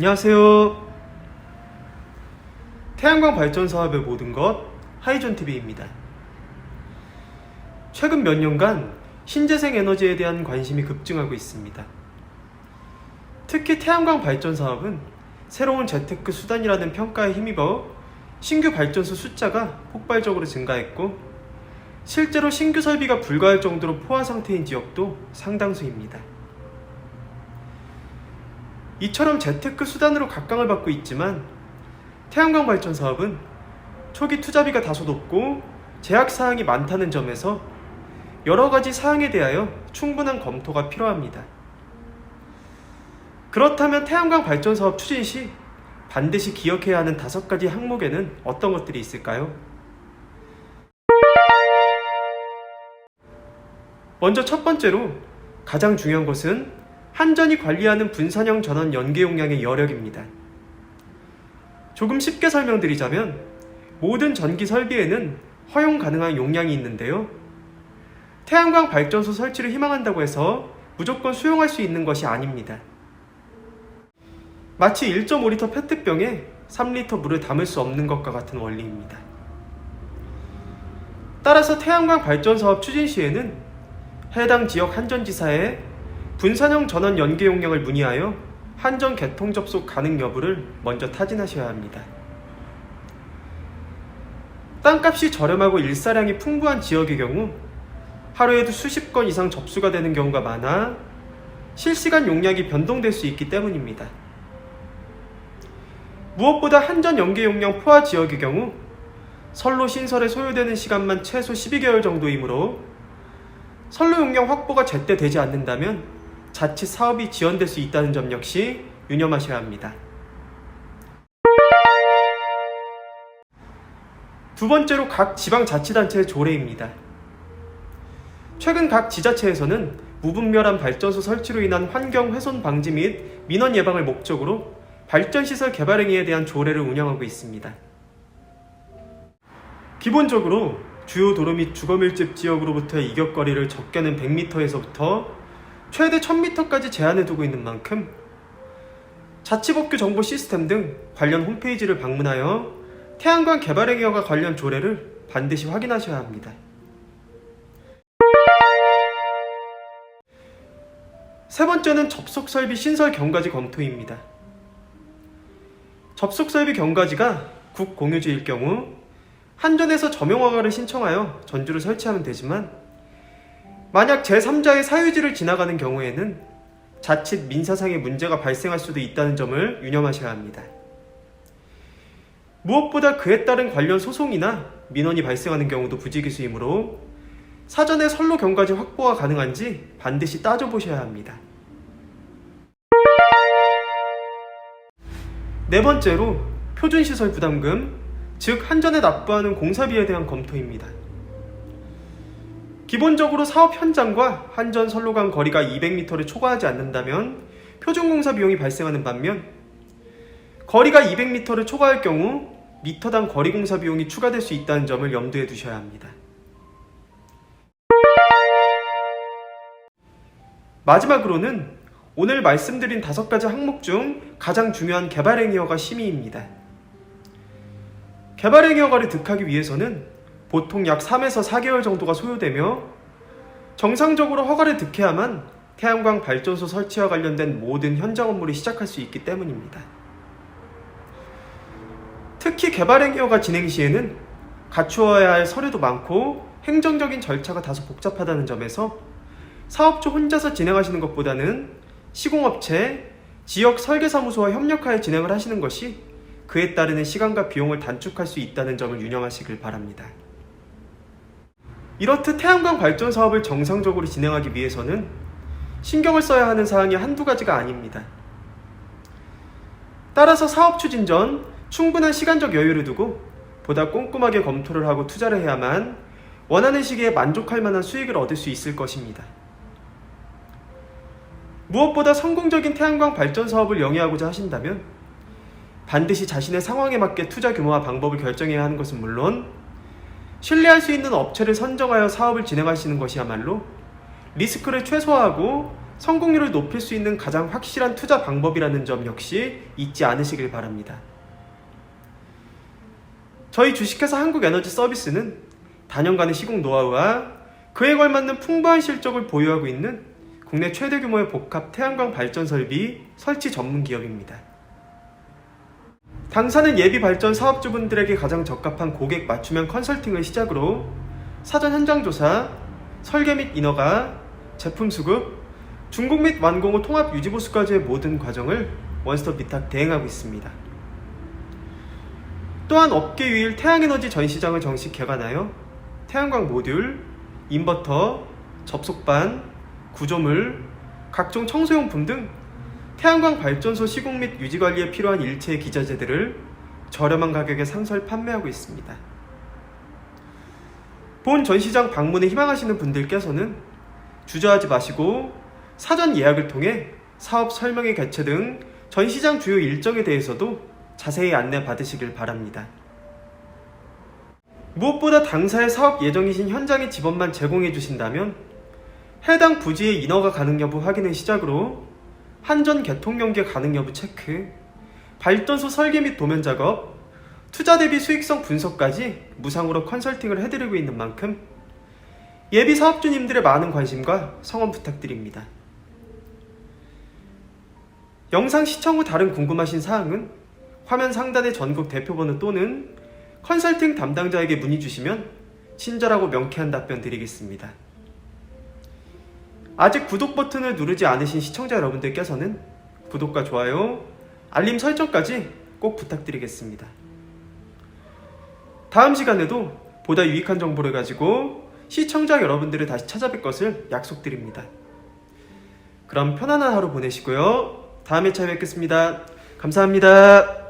안녕하세요. 태양광 발전 사업의 모든 것 하이존TV입니다. 최근 몇 년간 신재생 에너지에 대한 관심이 급증하고 있습니다. 특히 태양광 발전 사업은 새로운 재테크 수단이라는 평가에 힘입어 신규 발전소 숫자가 폭발적으로 증가했고, 실제로 신규 설비가 불가할 정도로 포화 상태인 지역도 상당수입니다. 이처럼 재테크 수단으로 각광을 받고 있지만, 태양광 발전 사업은 초기 투자비가 다소 높고 제약사항이 많다는 점에서 여러가지 사항에 대하여 충분한 검토가 필요합니다. 그렇다면 태양광 발전 사업 추진 시 반드시 기억해야 하는 5가지 항목에는 어떤 것들이 있을까요? 먼저 첫 번째로 가장 중요한 것은 한전이 관리하는 분산형 전원 연계 용량의 여력입니다. 조금 쉽게 설명드리자면, 모든 전기 설비에는 허용 가능한 용량이 있는데요. 태양광 발전소 설치를 희망한다고 해서 무조건 수용할 수 있는 것이 아닙니다. 마치 1.5리터 페트병에 3리터 물을 담을 수 없는 것과 같은 원리입니다. 따라서 태양광 발전 사업 추진 시에는 해당 지역 한전지사에 분산형 전원 연계 용량을 문의하여 한전 개통 접속 가능 여부를 먼저 타진하셔야 합니다. 땅값이 저렴하고 일사량이 풍부한 지역의 경우 하루에도 수십 건 이상 접수가 되는 경우가 많아 실시간 용량이 변동될 수 있기 때문입니다. 무엇보다 한전 연계 용량 포화 지역의 경우 선로 신설에 소요되는 시간만 최소 12개월 정도이므로 선로 용량 확보가 제때 되지 않는다면 자칫 사업이 지연될 수 있다는 점 역시 유념하셔야 합니다. 두 번째로 각 지방자치단체의 조례입니다. 최근 각 지자체에서는 무분별한 발전소 설치로 인한 환경 훼손 방지 및 민원 예방을 목적으로 발전시설 개발 행위에 대한 조례를 운영하고 있습니다. 기본적으로 주요 도로 및 주거밀집 지역으로부터의 이격거리를 적게는 100m에서부터 최대 1000m까지 제한해 두고 있는 만큼 자치법규 정보 시스템 등 관련 홈페이지를 방문하여 태양광 개발 행위와 관련 조례를 반드시 확인하셔야 합니다. 세 번째는 접속설비 신설 경과지 검토입니다. 접속설비 경과지가 국공유지일 경우 한전에서 점용허가를 신청하여 전주를 설치하면 되지만, 만약 제3자의 사유지를 지나가는 경우에는 자칫 민사상의 문제가 발생할 수도 있다는 점을 유념하셔야 합니다. 무엇보다 그에 따른 관련 소송이나 민원이 발생하는 경우도 부지기수이므로 사전에 선로 경과지 확보가 가능한지 반드시 따져보셔야 합니다. 네 번째로 표준시설 부담금, 즉 한전에 납부하는 공사비에 대한 검토입니다. 기본적으로 사업 현장과 한전 선로 간 거리가 200m를 초과하지 않는다면 표준공사 비용이 발생하는 반면, 거리가 200m를 초과할 경우 미터당 거리공사 비용이 추가될 수 있다는 점을 염두에 두셔야 합니다. 마지막으로는 오늘 말씀드린 5가지 항목 중 가장 중요한 개발행위허가 심의입니다. 개발행위허가를 득하기 위해서는 보통 약 3에서 4개월 정도가 소요되며, 정상적으로 허가를 득해야만 태양광 발전소 설치와 관련된 모든 현장 업무를 시작할 수 있기 때문입니다. 특히 개발행위허가 진행 시에는 갖추어야 할 서류도 많고 행정적인 절차가 다소 복잡하다는 점에서 사업주 혼자서 진행하시는 것보다는 시공업체, 지역 설계사무소와 협력하여 진행을 하시는 것이 그에 따르는 시간과 비용을 단축할 수 있다는 점을 유념하시길 바랍니다. 이렇듯 태양광 발전 사업을 정상적으로 진행하기 위해서는 신경을 써야 하는 사항이 한두 가지가 아닙니다. 따라서 사업 추진 전 충분한 시간적 여유를 두고 보다 꼼꼼하게 검토를 하고 투자를 해야만 원하는 시기에 만족할 만한 수익을 얻을 수 있을 것입니다. 무엇보다 성공적인 태양광 발전 사업을 영위하고자 하신다면 반드시 자신의 상황에 맞게 투자 규모와 방법을 결정해야 하는 것은 물론, 신뢰할 수 있는 업체를 선정하여 사업을 진행하시는 것이야말로 리스크를 최소화하고 성공률을 높일 수 있는 가장 확실한 투자 방법이라는 점 역시 잊지 않으시길 바랍니다. 저희 주식회사 한국에너지서비스는 단연간의 시공 노하우와 그에 걸맞는 풍부한 실적을 보유하고 있는 국내 최대 규모의 복합 태양광 발전 설비 설치 전문 기업입니다. 당사는 예비 발전 사업주분들에게 가장 적합한 고객 맞춤형 컨설팅을 시작으로 사전 현장 조사, 설계 및 인허가, 제품 수급, 중국 및 완공 후 통합 유지 보수까지의 모든 과정을 원스톱 위탁 대행하고 있습니다. 또한 업계 유일 태양에너지 전시장을 정식 개관하여 태양광 모듈, 인버터, 접속반, 구조물, 각종 청소용품 등 태양광 발전소 시공 및 유지 관리에 필요한 일체의 기자재들을 저렴한 가격에 상설 판매하고 있습니다. 본 전시장 방문을 희망하시는 분들께서는 주저하지 마시고 사전 예약을 통해 사업 설명회 개최 등 전시장 주요 일정에 대해서도 자세히 안내 받으시길 바랍니다. 무엇보다 당사의 사업 예정이신 현장의 지번만 제공해 주신다면 해당 부지의 인허가 가능 여부 확인을 시작으로 한전 개통 연계 가능 여부 체크, 발전소 설계 및 도면 작업, 투자 대비 수익성 분석까지 무상으로 컨설팅을 해드리고 있는 만큼 예비 사업주님들의 많은 관심과 성원 부탁드립니다. 영상 시청 후 다른 궁금하신 사항은 화면 상단의 전국 대표번호 또는 컨설팅 담당자에게 문의 주시면 친절하고 명쾌한 답변 드리겠습니다. 아직 구독 버튼을 누르지 않으신 시청자 여러분들께서는 구독과 좋아요, 알림 설정까지 꼭 부탁드리겠습니다. 다음 시간에도 보다 유익한 정보를 가지고 시청자 여러분들을 다시 찾아뵐 것을 약속드립니다. 그럼 편안한 하루 보내시고요. 다음에 찾아뵙겠습니다. 감사합니다.